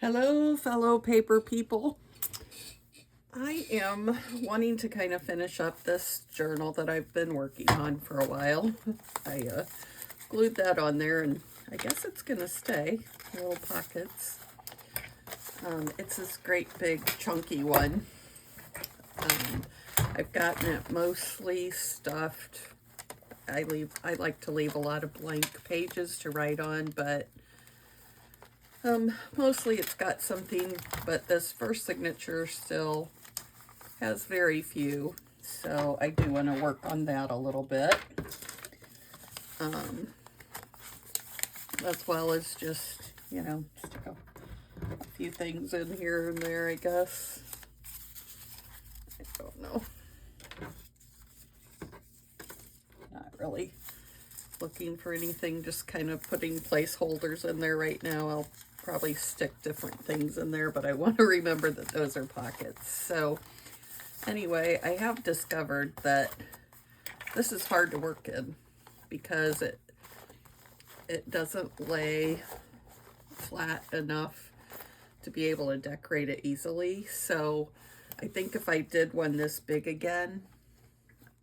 Hello, fellow paper people. I am wanting to kind of finish up this journal that I've been working on for a while. I glued that on there, and I guess it's going to stay. Little pockets. It's this great big chunky one. I've gotten it mostly stuffed. I like to leave a lot of blank pages to write on, but mostly it's got something, but this first signature still has very few, so I do want to work on that a little bit. As well as just, stick a few things in here and there, I guess. I don't know. Not really looking for anything, just kind of putting placeholders in there right now. I'll probably stick different things in there, but I want to remember that those are pockets. So anyway, I have discovered that this is hard to work in because it doesn't lay flat enough to be able to decorate it easily. So I think if I did one this big again,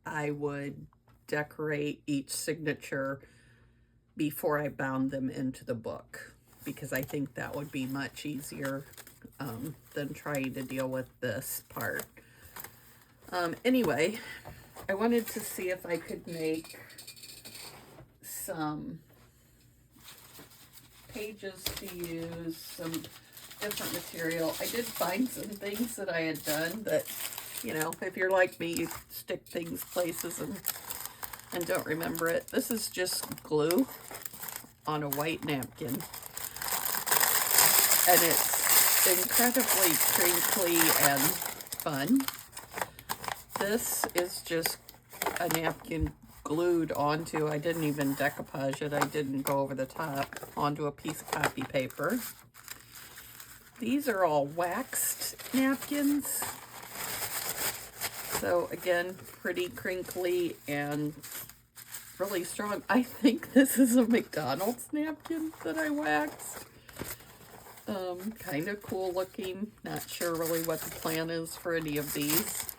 I would decorate each signature before I bound them into the book, because I think that would be much easier than trying to deal with this part. Anyway, I wanted to see if I could make some pages to use, some different material. I did find some things that I had done that, if you're like me, you stick things places and don't remember it. This is just glue on a white napkin, and it's incredibly crinkly and fun. This is just a napkin glued onto, I didn't even decoupage it, I didn't go over the top, onto a piece of copy paper. These are all waxed napkins. So again, pretty crinkly and really strong. I think this is a McDonald's napkin that I waxed. Kind of cool looking. Not sure really what the plan is for any of these.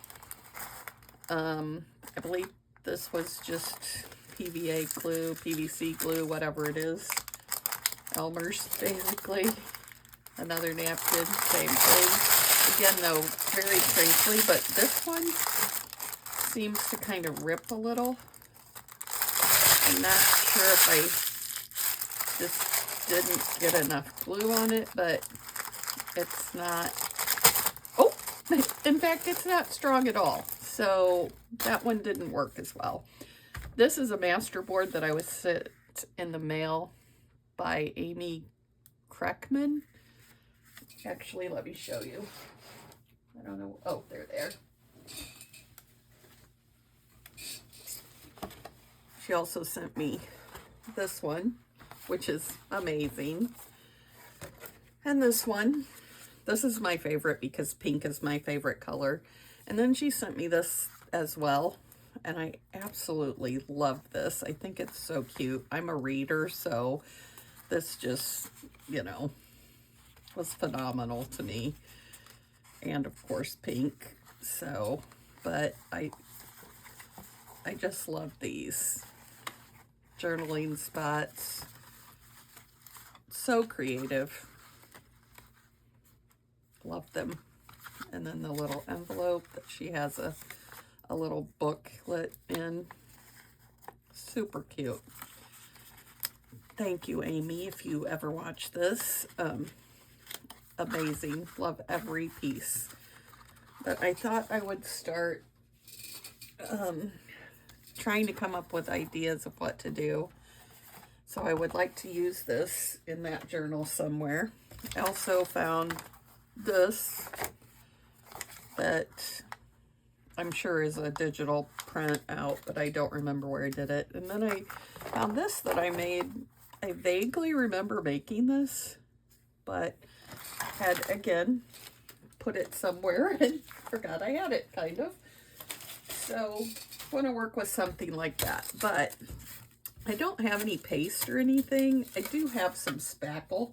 I believe this was just PVA glue, PVC glue, whatever it is. Elmer's, basically. Another napkin, same thing. Again, though, very crinkly, but this one seems to kind of rip a little. I'm not sure if I just didn't get enough glue on it, but it's not, oh, in fact, it's not strong at all. So that one didn't work as well. This is a masterboard that I was sent in the mail by Amy Kreckman. Actually, let me show you. I don't know. Oh, they're there. She also sent me this one, which is amazing. And this one. This is my favorite because pink is my favorite color. And then she sent me this as well. And I absolutely love this. I think it's so cute. I'm a reader, so this just, was phenomenal to me. And of course pink. So, but I just love these journaling spots. So creative. Love them. And then the little envelope that she has a little booklet in. Super cute. Thank you, Amy, if you ever watch this. Amazing. Love every piece. But I thought I would start trying to come up with ideas of what to do. So I would like to use this in that journal somewhere. I also found this that I'm sure is a digital print out, but I don't remember where I did it. And then I found this that I made. I vaguely remember making this, but had, again, put it somewhere and forgot I had it, kind of. So I want to work with something like that, but I don't have any paste or anything. I do have some spackle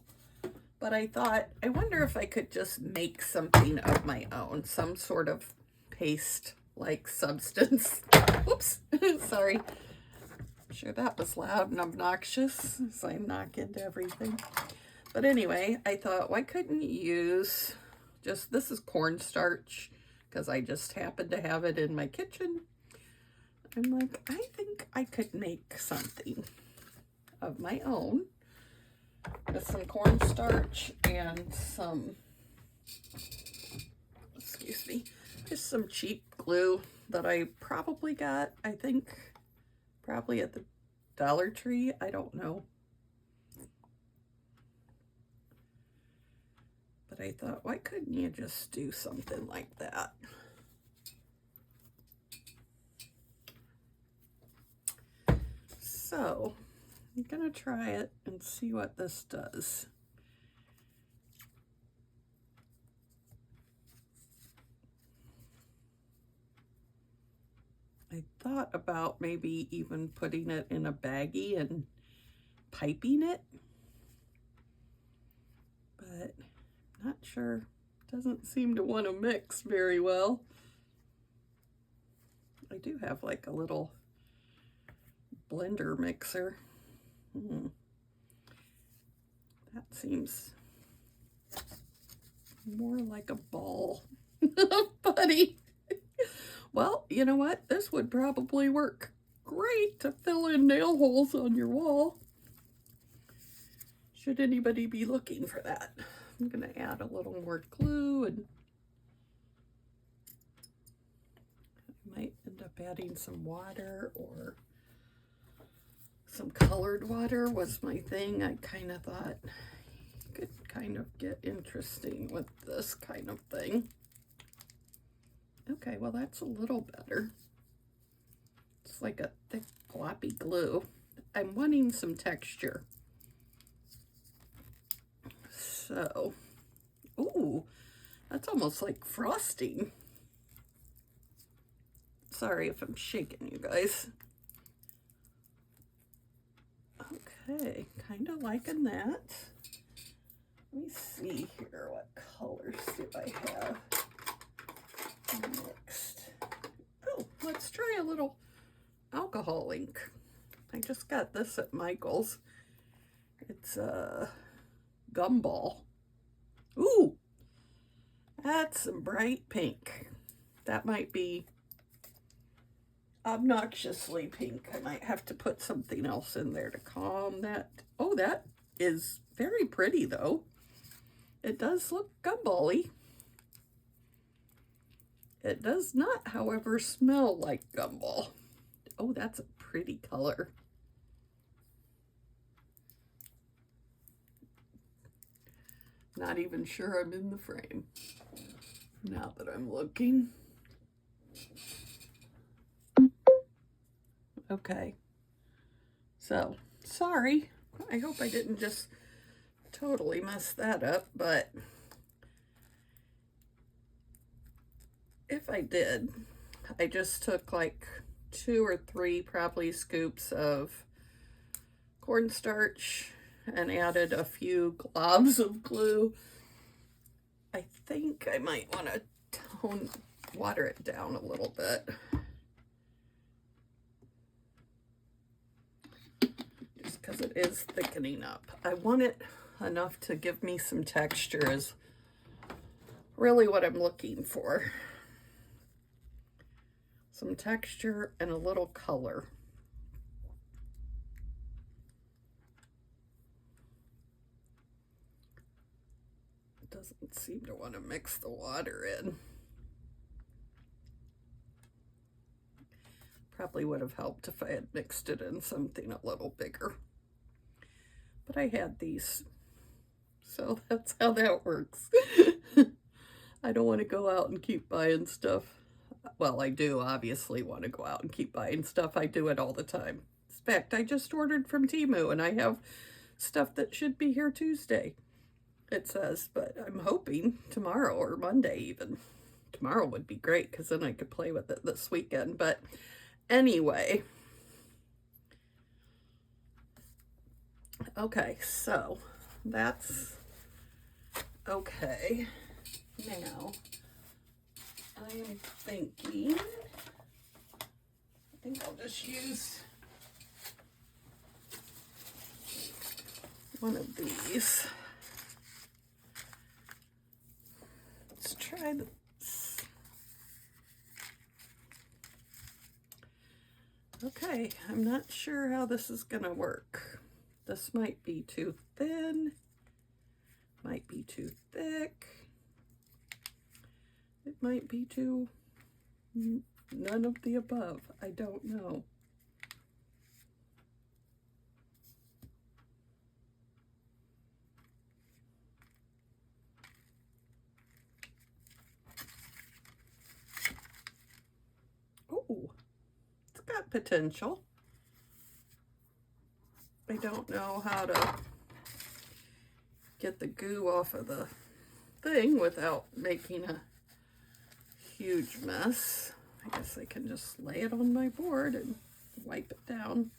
But I thought, I wonder if I could just make something of my own, some sort of paste-like substance. Oops, sorry. I'm sure that was loud and obnoxious as I knock into everything. But anyway, I thought, why couldn't you use just, this is cornstarch, because I just happened to have it in my kitchen. I'm like, I think I could make something of my own with some cornstarch and some, excuse me, just some cheap glue that I probably got, I think, probably at the Dollar Tree. I don't know. But I thought, why couldn't you just do something like that? So, I'm gonna try it and see what this does. I thought about maybe even putting it in a baggie and piping it, but not sure. Doesn't seem to want to mix very well. I do have like a little blender mixer. That seems more like a ball. Buddy. Well, you know what? This would probably work great to fill in nail holes on your wall. Should anybody be looking for that. I'm going to add a little more glue, and I might end up adding some water, or some colored water was my thing. I kind of thought could kind of get interesting with this kind of thing. Okay, well that's a little better. It's like a thick gloppy glue. I'm wanting some texture. So, ooh, that's almost like frosting. Sorry if I'm shaking you guys. Okay, kind of liking that. Let me see here, what colors do I have mixed? Oh, let's try a little alcohol ink. I just got this at Michael's. It's a gumball. Ooh, that's some bright pink. That might be obnoxiously pink. I might have to put something else in there to calm that. Oh, that is very pretty though. It does look gumball-y. It does not, however, smell like gumball. Oh, that's a pretty color. Not even sure I'm in the frame now that I'm looking. Okay. So, sorry. I hope I didn't just totally mess that up, but if I did, I just took like 2 or 3 probably scoops of cornstarch and added a few globs of glue. I think I might want to water it down a little bit. Just because it is thickening up. I want it enough to give me some texture is really what I'm looking for. Some texture and a little color. It doesn't seem to want to mix the water in. Probably would have helped if I had mixed it in something a little bigger. But I had these, so that's how that works. I don't want to go out and keep buying stuff. Well, I do obviously want to go out and keep buying stuff. I do it all the time. In fact, I just ordered from Temu and I have stuff that should be here Tuesday, it says, but I'm hoping tomorrow or Monday even. Tomorrow would be great because then I could play with it this weekend. But anyway, okay, so that's Okay, now I am thinking, I think I'll just use one of these. Let's try this. Okay, I'm not sure how this is gonna work. This might be too thin, might be too thick, it might be too, none of the above. I don't know. Oh, it's got potential. I don't know how to get the goo off of the thing without making a huge mess. I guess I can just lay it on my board and wipe it down.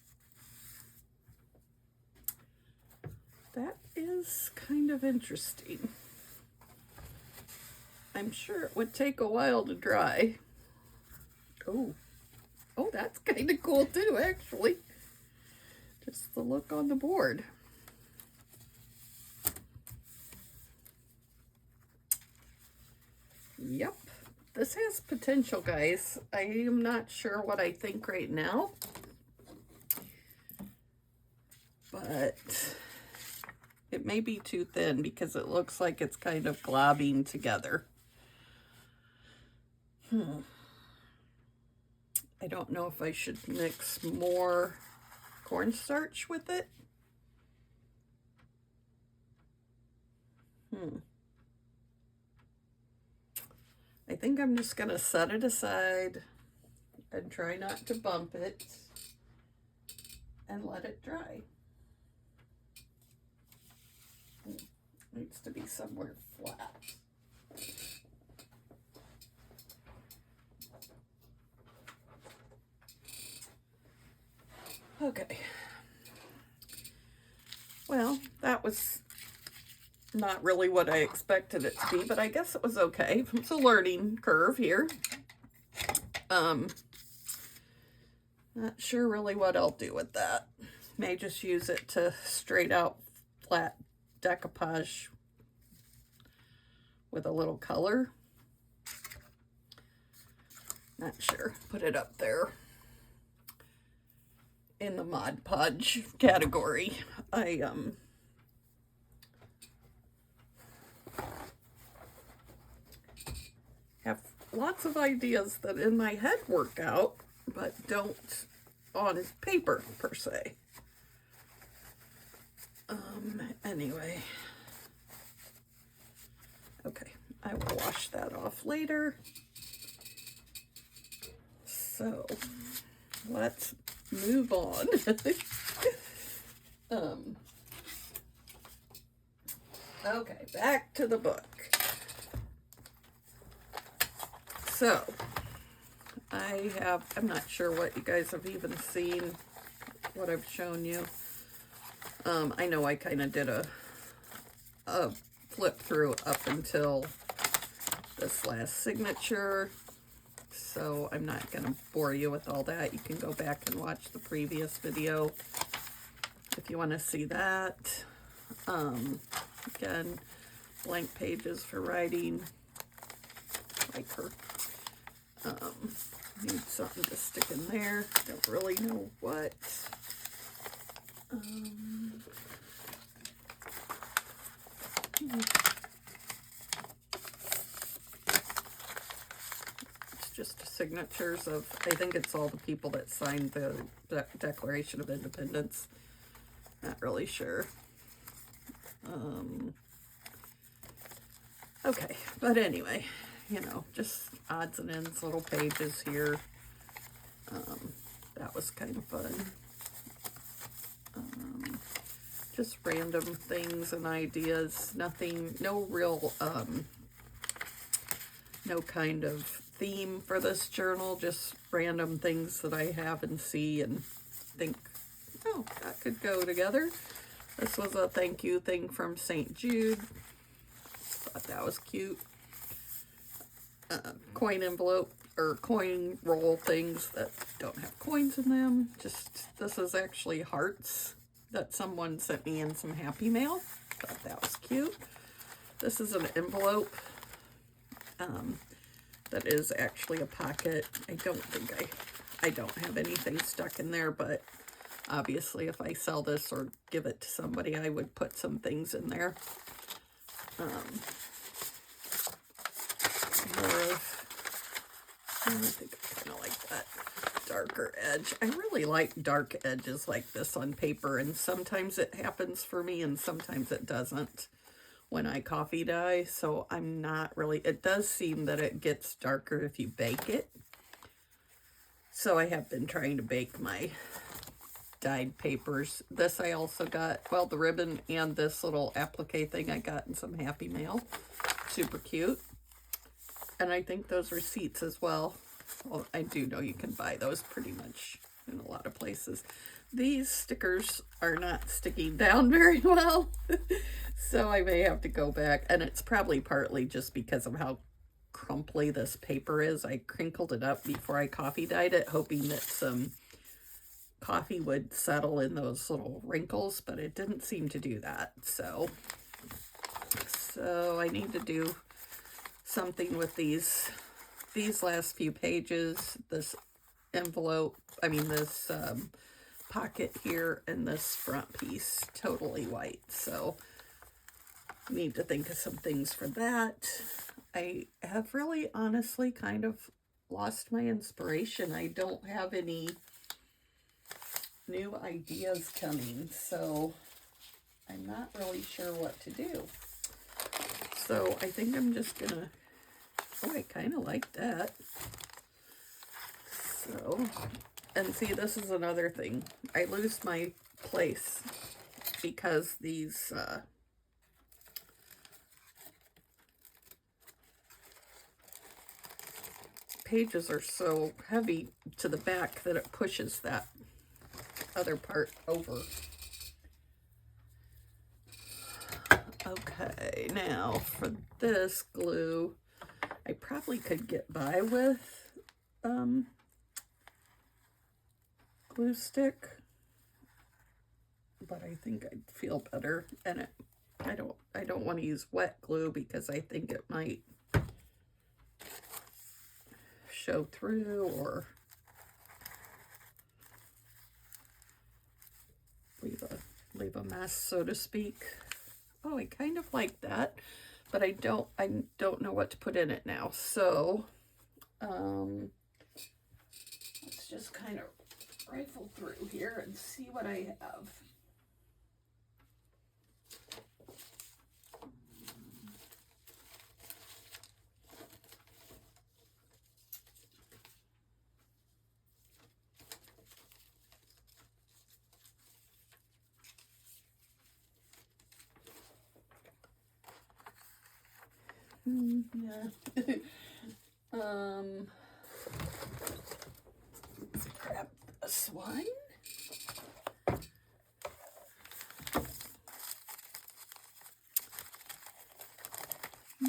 That is kind of interesting. I'm sure it would take a while to dry. Oh, that's kind of cool too, actually. Just the look on the board. Yep, this has potential, guys. I am not sure what I think right now, but it may be too thin because it looks like it's kind of globbing together. I don't know if I should mix more cornstarch with it. I think I'm just gonna set it aside and try not to bump it and let it dry. Needs to be somewhere flat. Okay. Well, that was not really what I expected it to be, but I guess it was okay. It's a learning curve here. Not sure really what I'll do with that. May just use it to straight out flat decoupage with a little color. Not sure. Put it up there in the Mod Podge category. I have lots of ideas that in my head work out, but don't on paper per se. Anyway. Okay, I will wash that off later. So, let's move on. Okay, back to the book. So, I'm not sure what you guys have even seen, what I've shown you. I know I kind of did a flip through up until this last signature, so I'm not going to bore you with all that. You can go back and watch the previous video if you want to see that. Again, blank pages for writing, like her. Need something to stick in there. Don't really know what. It's just signatures of, I think it's all the people that signed the Declaration of Independence. Not really sure. Okay, but anyway, you know, just odds and ends, little pages here. That was kind of fun. Just random things and ideas, nothing, no real, no kind of theme for this journal, just random things that I have and see and think, oh, that could go together. This was a thank you thing from St. Jude. that was cute. Coin envelope or coin roll things that don't have coins in them. This is actually hearts that someone sent me in some Happy Mail. Thought that was cute. This is an envelope that is actually a pocket. I don't have anything stuck in there, but obviously if I sell this or give it to somebody, I would put some things in there. I think I kind of like that darker edge. I really like dark edges like this on paper, and sometimes it happens for me and sometimes it doesn't when I coffee dye. So I'm not really, it does seem that it gets darker if you bake it. So I have been trying to bake my dyed papers. This I also got, well, the ribbon and this little applique thing I got in some Happy Mail. Super cute. And I think those receipts as well. Well, I do know you can buy those pretty much in a lot of places. These stickers are not sticking down very well. So I may have to go back. And it's probably partly just because of how crumply this paper is. I crinkled it up before I coffee dyed it, hoping that some coffee would settle in those little wrinkles, but it didn't seem to do that. So I need to do something with these last few pages, this envelope, this pocket here, and this front piece, totally white. So need to think of some things for that. I have really honestly kind of lost my inspiration. I don't have any new ideas coming, so I'm not really sure what to do. So I think I'm just gonna, oh, I kind of like that. So, and see, this is another thing. I lose my place because these pages are so heavy to the back that it pushes that other part over. Okay, now for this glue, I probably could get by with glue stick, but I think I'd feel better, and I don't want to use wet glue because I think it might show through or leave a mess, so to speak. Oh, I kind of like that, but I don't know what to put in it now. So let's just kind of rifle through here and see what I have. Yeah. Let's grab this one.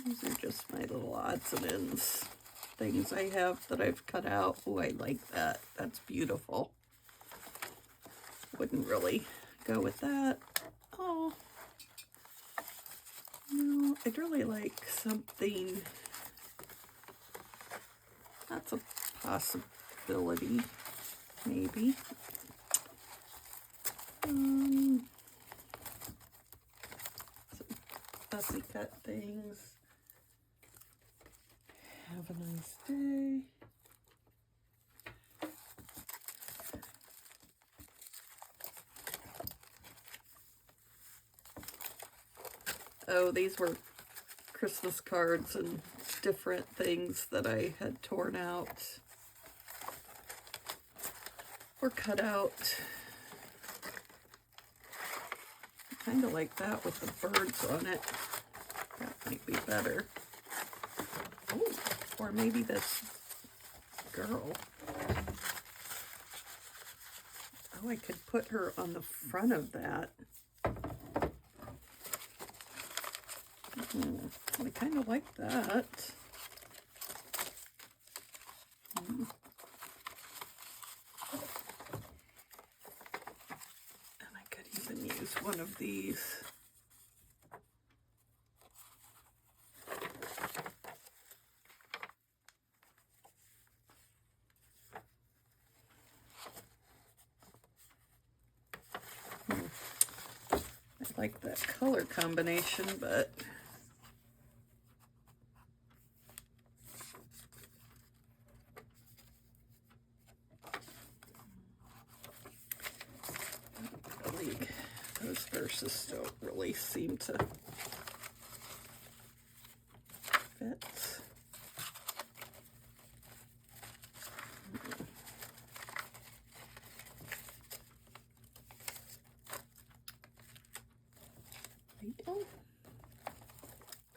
These are just my little odds and ends things I have that I've cut out. Oh, I like that. That's beautiful. Wouldn't really go with that. Oh, no, I'd really like something. That's a possibility, maybe. Some fussy cut things. Have a nice day. Oh, these were Christmas cards and different things that I had torn out or cut out. I kind of like that with the birds on it. That might be better. Oh, or maybe this girl. Oh, I could put her on the front of that. I kind of like that. And I could even use one of these. I like that color combination, but really, those verses don't really seem to fit.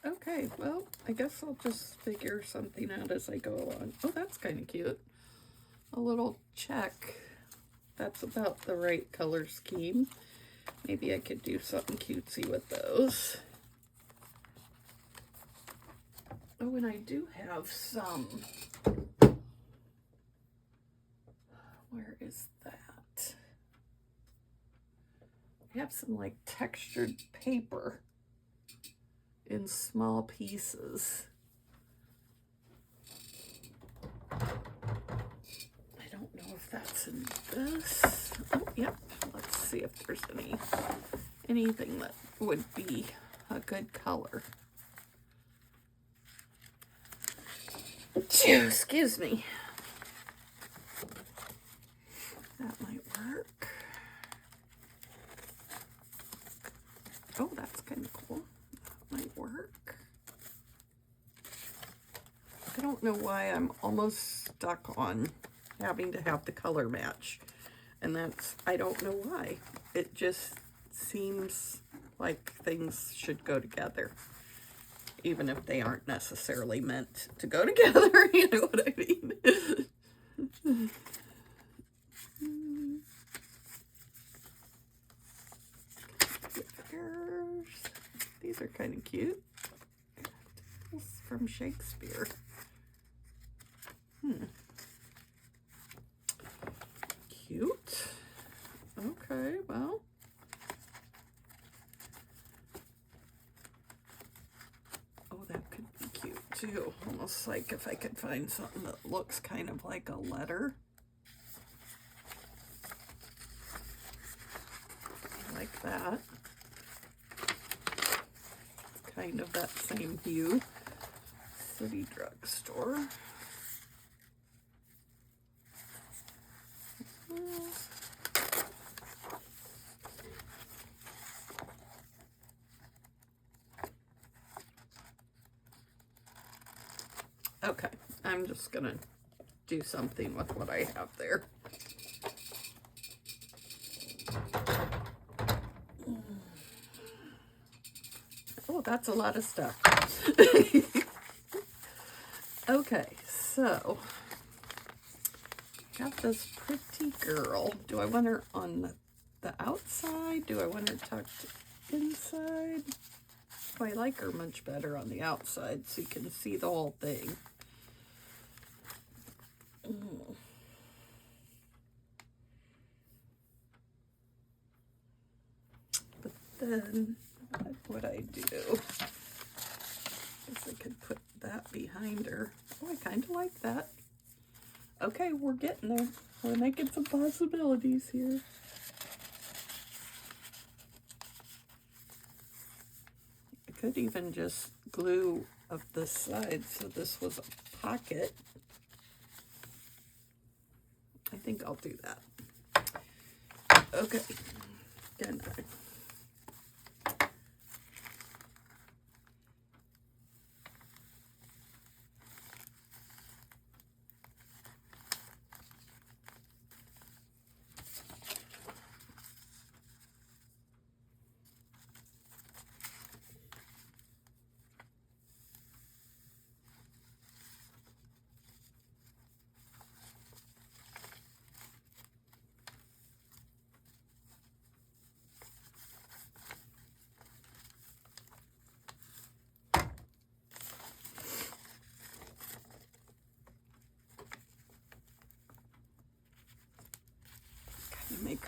Okay, well, I guess I'll just figure something out as I go along. Oh, that's kind of cute. A little check. That's about the right color scheme. Maybe I could do something cutesy with those. Oh, and I do have some. Where is that? I have some like textured paper in small pieces. I don't know if that's in this. Oh, yep. Let's see if there's anything that would be a good color. Excuse me. That might work. Oh, that's kind of cool. That might work. I don't know why I'm almost stuck on having to have the color match. And that's, I don't know why. It just seems like things should go together. Even if they aren't necessarily meant to go together, you know what I mean? These are kind of cute. This is from Shakespeare. Cute. Okay, well. Oh, that could be cute too. Almost like if I could find something that looks kind of like a letter. Like that. Kind of that same hue. City Drugstore. Okay, I'm just gonna do something with what I have there. Oh, that's a lot of stuff. Okay, so got this pretty girl. Do I want her on the outside? Do I want her tucked inside? Oh, I like her much better on the outside so you can see the whole thing. But then, what would I do? Guess I could put that behind her. Oh, I kind of like that. Okay, we're getting there. We're making some possibilities here. I could even just glue up this side so this was a pocket. I think I'll do that. Okay. Again,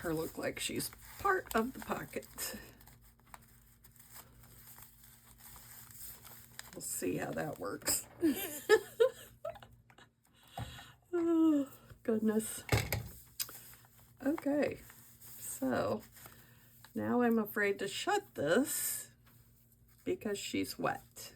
her look like she's part of the pocket. We'll see how that works. Oh, goodness. Okay, so now I'm afraid to shut this because she's wet.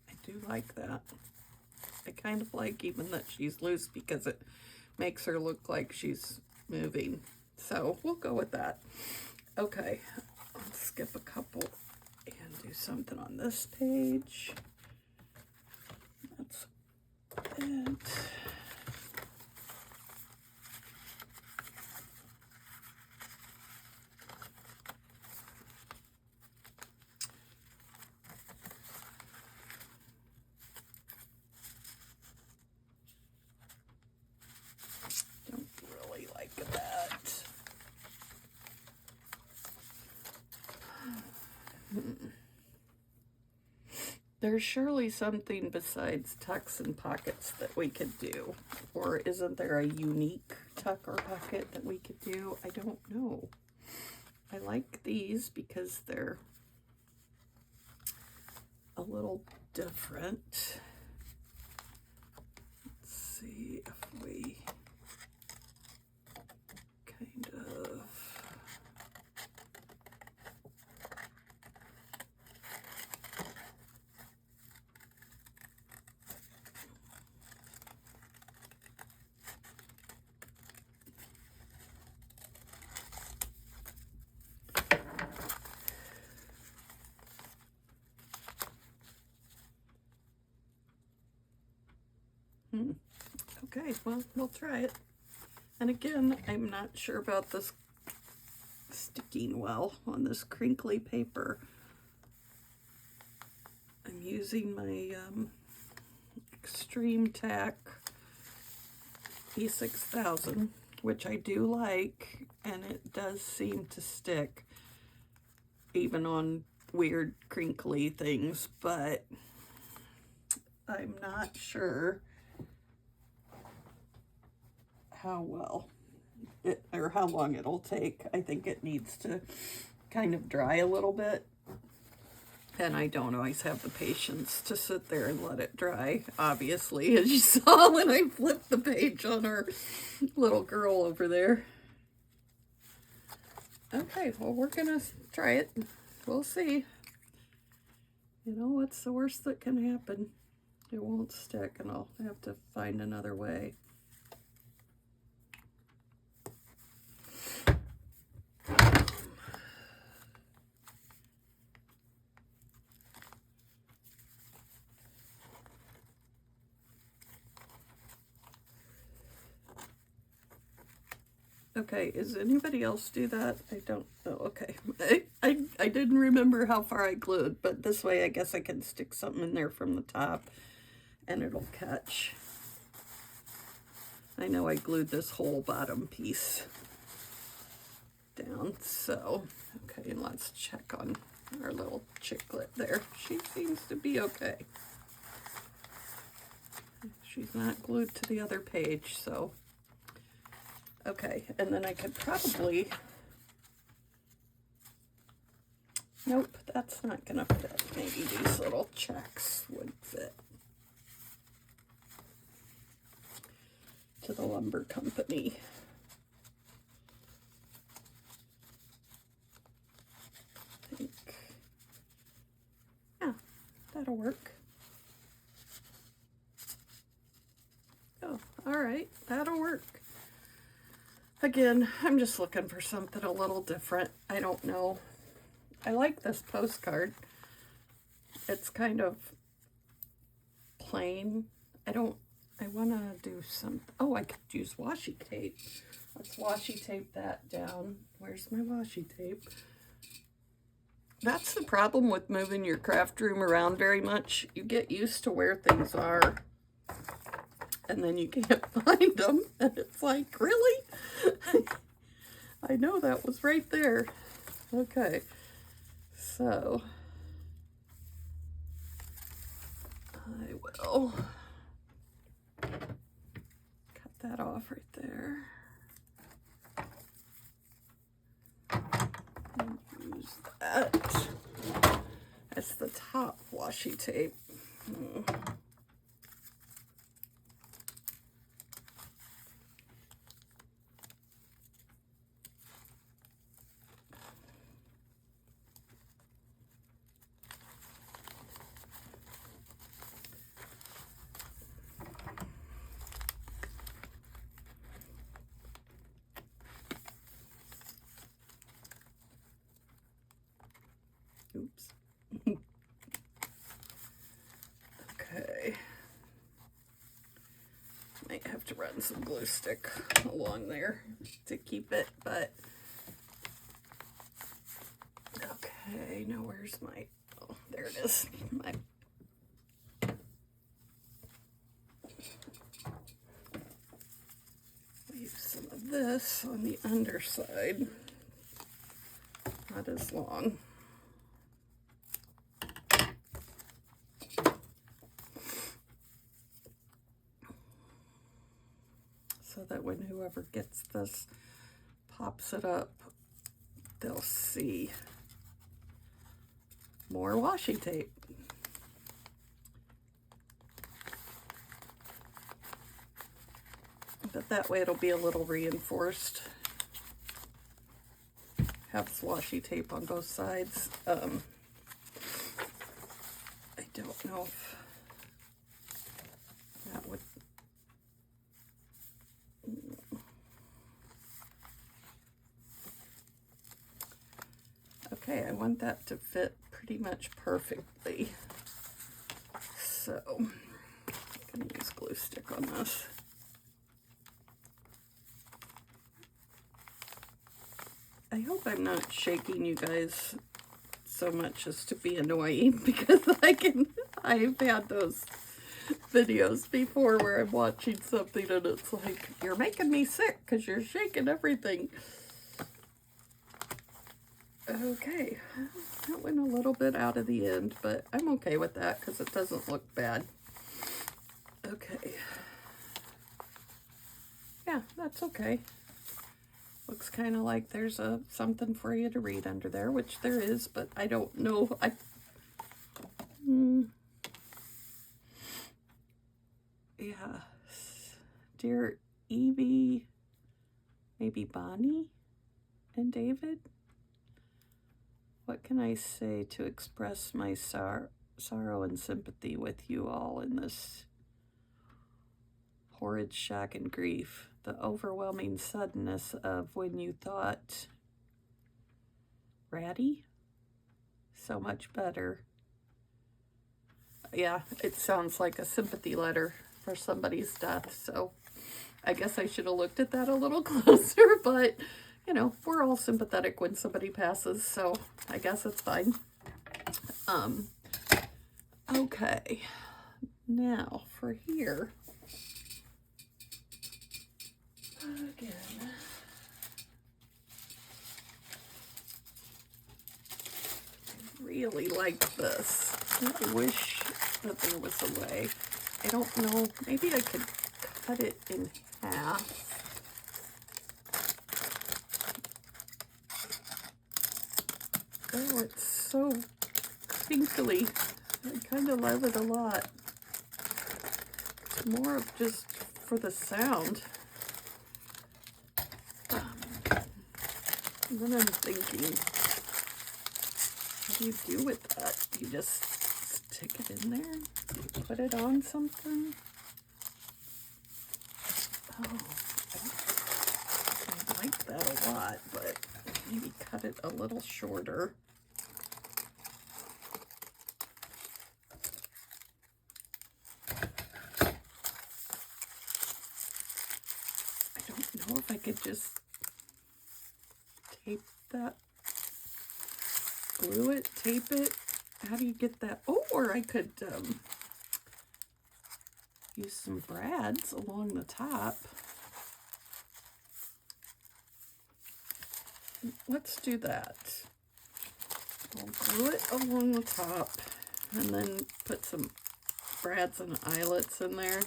I do like that. I kind of like even that she's loose because it makes her look like she's moving. So we'll go with that. Okay, let's skip a couple and do something on this page. That's it. Don't really like that. There's surely something besides tucks and pockets that we could do. Or isn't there a unique tuck or pocket that we could do? I don't know. I like these because they're a little different. Let's see if we kind of... Okay, well, we'll try it. And again, I'm not sure about this sticking well on this crinkly paper. I'm using my Extreme Tack E6000, which I do like, and it does seem to stick even on weird crinkly things, but I'm not sure how well or how long it'll take. I think it needs to kind of dry a little bit, and I don't always have the patience to sit there and let it dry, obviously, as you saw when I flipped the page on our little girl over there. Okay, well, we're gonna try it. We'll see. You know, what's the worst that can happen? It won't stick, and I'll have to find another way. Okay, is anybody else do that? I don't know. Okay, I didn't remember how far I glued, but this way I guess I can stick something in there from the top and it'll catch. I know I glued this whole bottom piece down, so okay, and let's check on our little chicklet there. She seems to be okay. She's not glued to the other page, so okay, and then I could probably, nope, that's not gonna fit. Maybe these little checks would fit to the lumber company. I think, yeah, that'll work. Oh, all right, that'll work. Again, I'm just looking for something a little different. I don't know. I like this postcard. It's kind of plain. I want to do some, oh, I could use washi tape. Let's washi tape that down. Where's my washi tape? That's the problem with moving your craft room around very much. You get used to where things are, and then you can't find them, and it's like, really? I know that was right there. Okay, so I will cut that off right there. And use that as the top washi tape. Oops. Okay. Might have to run some glue stick along there to keep it, but okay, now where's my, oh, there it is. My use some of this on the underside. Not as long. So that when whoever gets this pops it up, they'll see more washi tape. But that way it'll be a little reinforced. Have washi tape on both sides. I don't know if that would... Okay, I want that to fit pretty much perfectly. So, I'm going to use glue stick on this. I hope I'm not shaking you guys so much as to be annoying, because I've had those videos before where I'm watching something and it's like, you're making me sick because you're shaking everything. Okay, that went a little bit out of the end, but I'm okay with that because it doesn't look bad. Okay. Yeah, that's okay. Looks kind of like there's something for you to read under there, which there is, but I don't know. Yeah. Dear Evie, maybe Bonnie and David? What can I say to express my sorrow and sympathy with you all in this horrid shock and grief? The overwhelming suddenness of when you thought, Ratty? So much better. Yeah, it sounds like a sympathy letter for somebody's death, so I guess I should have looked at that a little closer, but, you know, we're all sympathetic when somebody passes, so I guess it's fine. Okay, now for here, again, I really like this. I wish that there was a way. I don't know, maybe I could cut it in half. Oh, it's so crinkly. I kind of love it a lot. It's more of just for the sound. And then I'm thinking, what do you do with that? You just stick it in there? Do you put it on something? Oh, I like that a lot, but maybe cut it a little shorter. I don't know if I could just tape that, glue it, tape it. How do you get that? Oh, or I could use some brads along the top. Let's do that. I'll glue it along the top and then put some brads and eyelets in there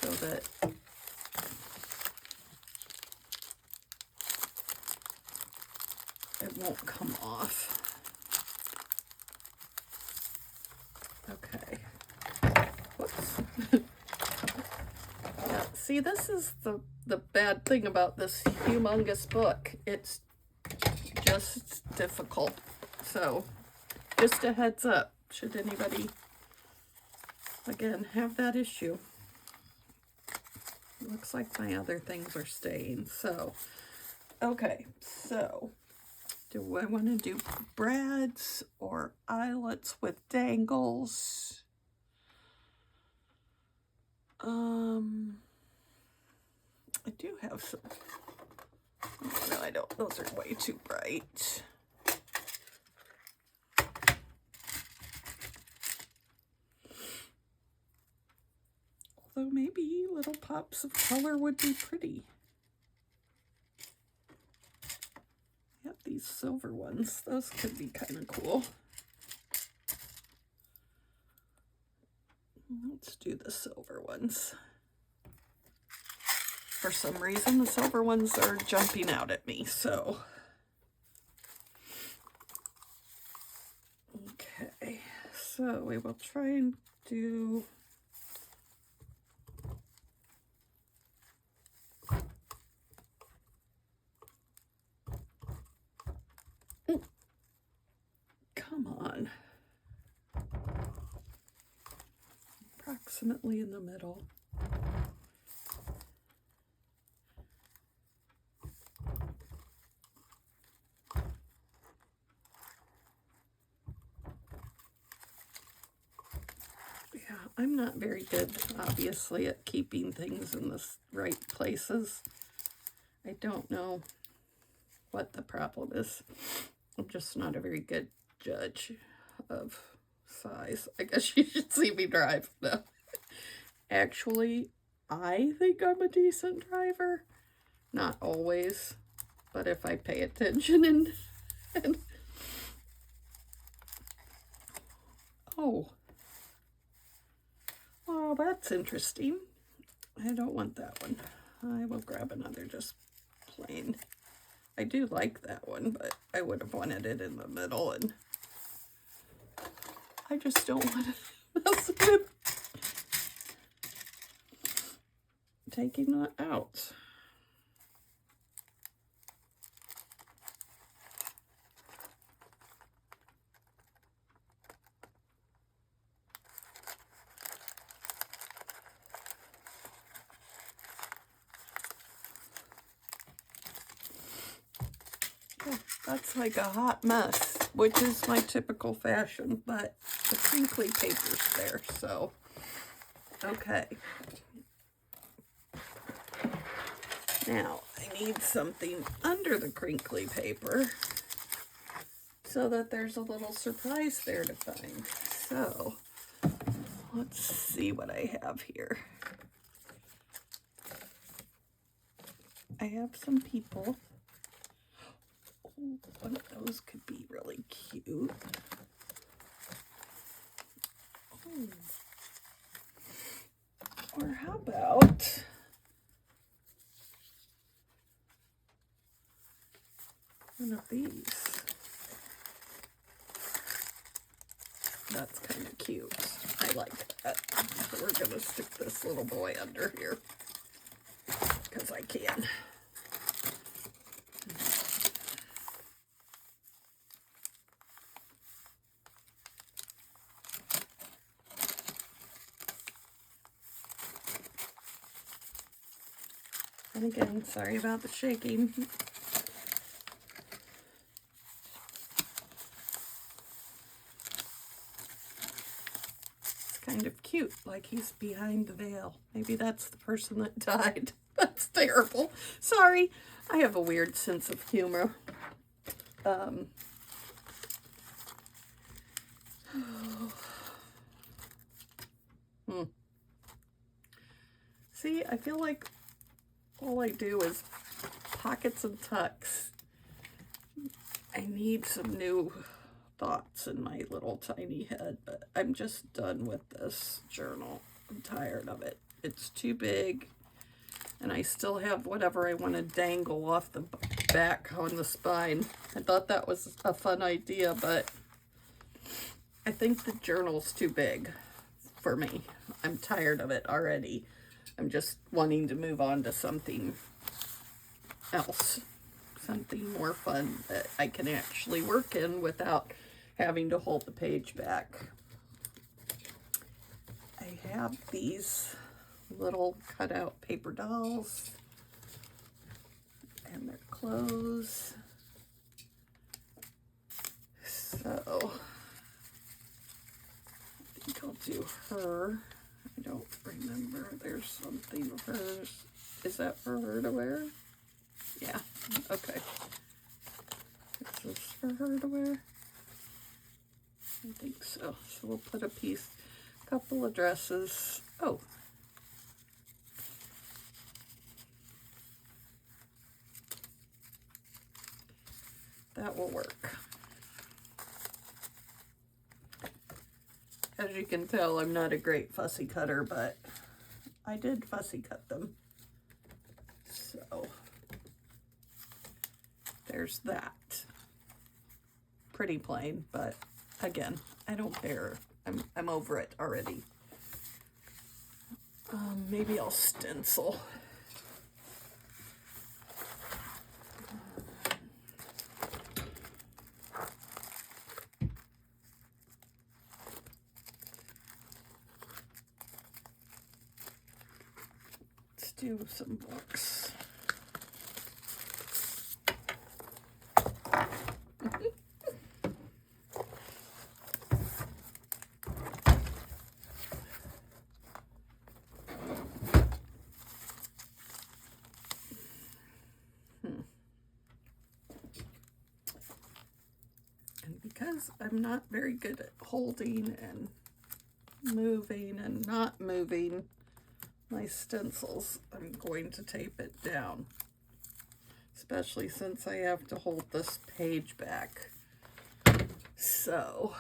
so that it won't come off. Okay. Whoops. Yeah, see, this is the bad thing about this humongous book. It's just difficult. So, just a heads up, should anybody, again, have that issue. Looks like my other things are staying. So, okay, so do I want to do brads or eyelets with dangles? I do have some. Oh, no, I don't. Those are way too bright. Although maybe little pops of color would be pretty. Yep, these silver ones. Those could be kind of cool. Let's do the silver ones. For some reason, the silver ones are jumping out at me, so. Okay, so we will try and do come on. Approximately in the middle. Yeah, I'm not very good, obviously, at keeping things in the right places. I don't know what the problem is. I'm just not a very good judge of size. I guess you should see me drive. No. Actually, I think I'm a decent driver. Not always, but if I pay attention and oh, that's interesting. I don't want that one. I will grab another just plain. I do like that one, but I would have wanted it in the middle, and I just don't want to mess with taking that out. That's like a hot mess, which is my typical fashion, but the crinkly paper's there, so, okay. Now, I need something under the crinkly paper so that there's a little surprise there to find. So, let's see what I have here. I have some people. One of those could be really cute. Oh. Or how about one of these? That's kind of cute. I like that. So we're going to stick this little boy under here because I can. And again, sorry about the shaking. It's kind of cute, like he's behind the veil. Maybe that's the person that died. That's terrible. Sorry, I have a weird sense of humor. See, I feel like all I do is pockets and tucks. I need some new thoughts in my little tiny head, but I'm just done with this journal. I'm tired of it. It's too big, and I still have whatever I want to dangle off the back on the spine. I thought that was a fun idea, but I think the journal's too big for me. I'm tired of it already. I'm just wanting to move on to something else, something more fun that I can actually work in without having to hold the page back. I have these little cutout paper dolls and their clothes. So I think I'll do her. I don't remember. There's something of hers. Is that for her to wear? Yeah, okay. Is this for her to wear? I think so. So we'll put a couple of dresses. Oh. That will work. As you can tell, I'm not a great fussy cutter, but I did fussy cut them. So there's that. Pretty plain, but again, I don't care. I'm over it already. Maybe I'll stencil. Let's do some books. Because I'm not very good at holding and moving and not moving my stencils, I'm going to tape it down, especially since I have to hold this page back. So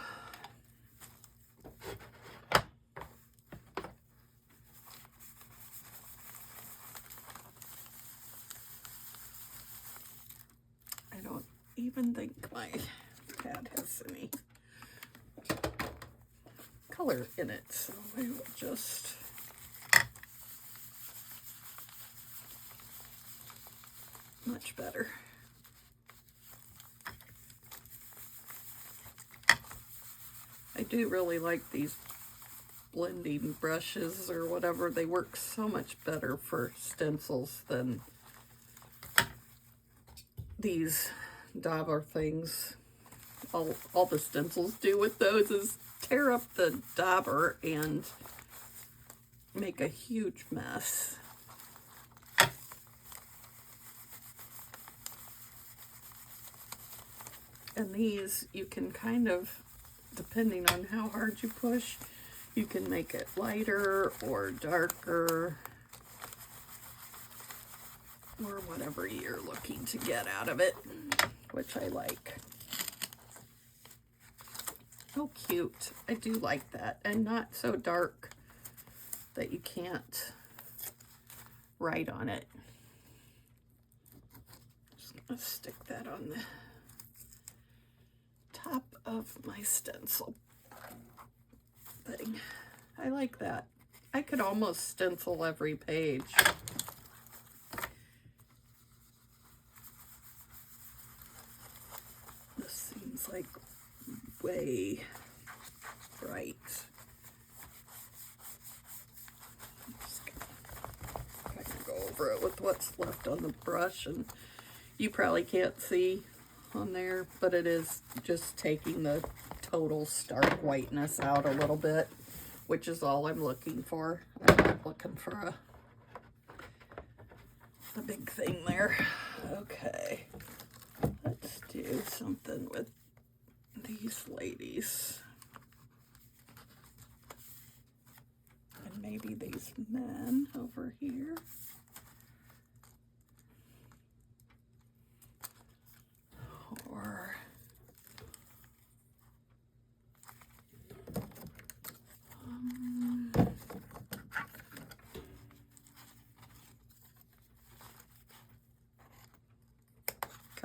I don't even think my pad has any color in it, so I will just much better. I do really like these blending brushes or whatever. They work so much better for stencils than these dauber things. All the stencils do with those is tear up the dauber and make a huge mess. And these, you can kind of, depending on how hard you push, you can make it lighter or darker, or whatever you're looking to get out of it, which I like. Oh, cute. I do like that. And not so dark that you can't write on it. Just gonna stick that on the top of my stencil thing. I like that. I could almost stencil every page. This seems like way bright. I'm just gonna go over it with what's left on the brush, and you probably can't see on there, but it is just taking the total stark whiteness out a little bit, which is all I'm looking for. I'm not looking for a big thing there. Okay, let's do something with these ladies. And maybe these men over here. Or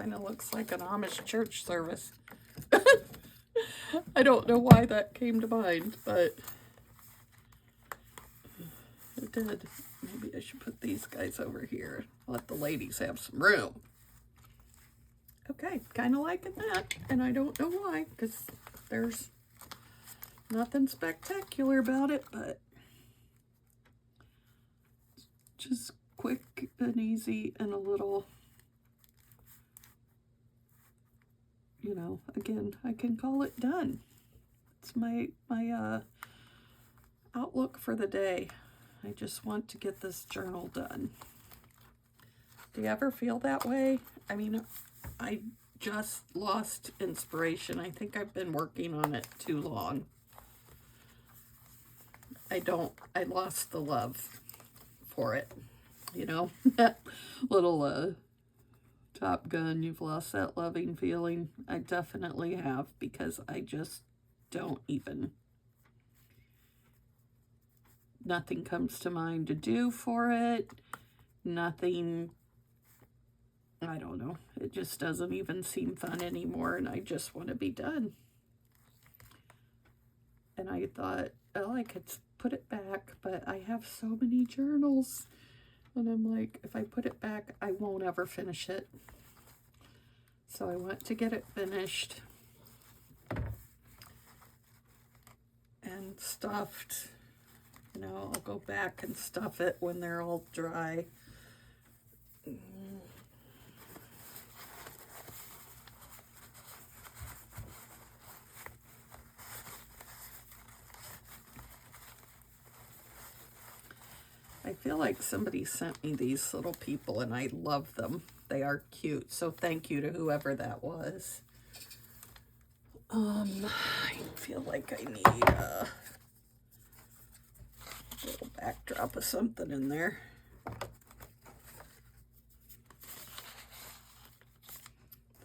Kind of looks like an Amish church service. I don't know why that came to mind, but it did. Maybe I should put these guys over here. Let the ladies have some room. Okay, kind of liking that, and I don't know why, because there's nothing spectacular about it, but just quick and easy and a little, you know, again, I can call it done. It's my outlook for the day. I just want to get this journal done. Do you ever feel that way? I mean, I just lost inspiration. I think I've been working on it too long. I lost the love for it, you know? That little Top Gun, you've lost that loving feeling. I definitely have, because I just don't even, nothing comes to mind to do for it. Nothing, I don't know. It just doesn't even seem fun anymore, and I just want to be done. And I thought, oh, I could put it back, but I have so many journals. And I'm like, if I put it back, I won't ever finish it. So I want to get it finished and stuffed. You know, I'll go back and stuff it when they're all dry. I feel like somebody sent me these little people, and I love them. They are cute, so thank you to whoever that was. I feel like I need a little backdrop of something in there.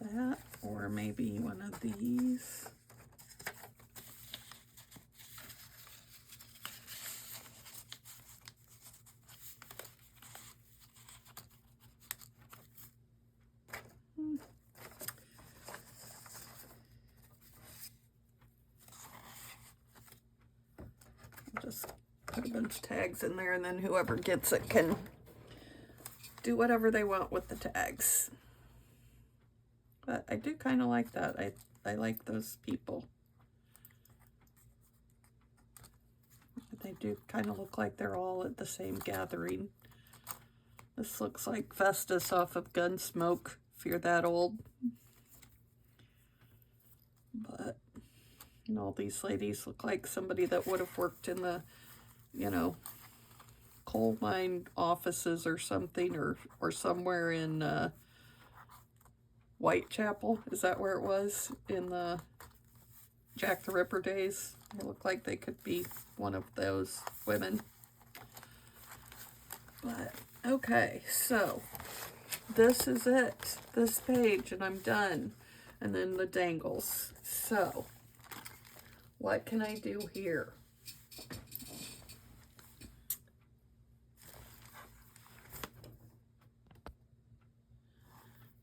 That, or maybe one of these. Just put a bunch of tags in there, and then whoever gets it can do whatever they want with the tags. But I do kind of like that. I like those people. They do kind of look like they're all at the same gathering. This looks like Festus off of Gunsmoke, if you're that old. But, and all these ladies look like somebody that would have worked in the, you know, coal mine offices or something, or somewhere in Whitechapel. Is that where it was in the Jack the Ripper days? They look like they could be one of those women. But okay, so this is it, this page, and I'm done. And then the dangles. So what can I do here?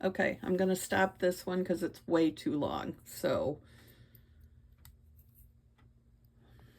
Okay, I'm going to stop this one because it's way too long. So